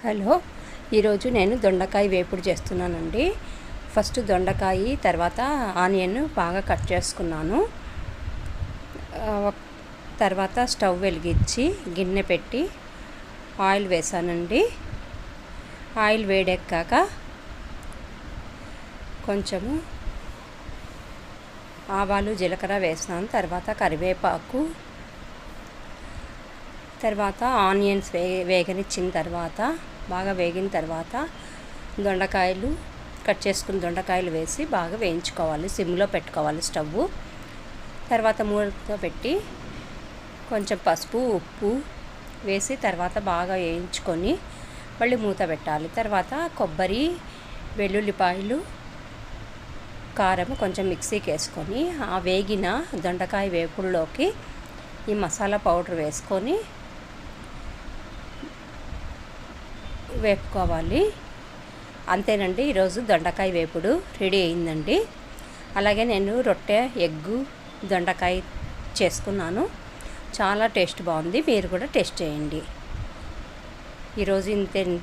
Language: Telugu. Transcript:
హలో, ఈరోజు నేను దొండకాయ వేపుడు చేస్తున్నానండి. ఫస్ట్ దొండకాయ, తర్వాత ఆనియన్ బాగా కట్ చేసుకున్నాను. తర్వాత స్టవ్ వెలిగించి గిన్నె పెట్టి ఆయిల్ వేసానండి. ఆయిల్ వేడెక్కాక కొంచెము ఆవాలు, జీలకర్ర వేసాను. తర్వాత కరివేపాకు, తర్వాత ఆనియన్స్ వేగనిచ్చిన తర్వాత బాగా వేగిన తర్వాత దొండకాయలు, కట్ చేసుకున్న దొండకాయలు వేసి బాగా వేయించుకోవాలి. సిమ్లో పెట్టుకోవాలి స్టవ్. తర్వాత మూత పెట్టి కొంచెం పసుపు, ఉప్పు వేసి తర్వాత బాగా వేయించుకొని మళ్ళీ మూత పెట్టాలి. తర్వాత కొబ్బరి, వెల్లుల్లిపాయలు, కారం కొంచెం మిక్సీకి వేసుకొని ఆ వేగిన దొండకాయ వేపుడులోకి ఈ మసాలా పౌడర్ వేసుకొని వేపుకోవాలి. అంతేనండి, ఈరోజు దొండకాయ వేపుడు రెడీ అయిందండి. అలాగే నేను రొట్టె, ఎగ్గు, దొండకాయ చేసుకున్నాను. చాలా టేస్ట్ బాగుంది. మీరు కూడా టేస్ట్ చేయండి. ఈరోజు ఇంతే అండి.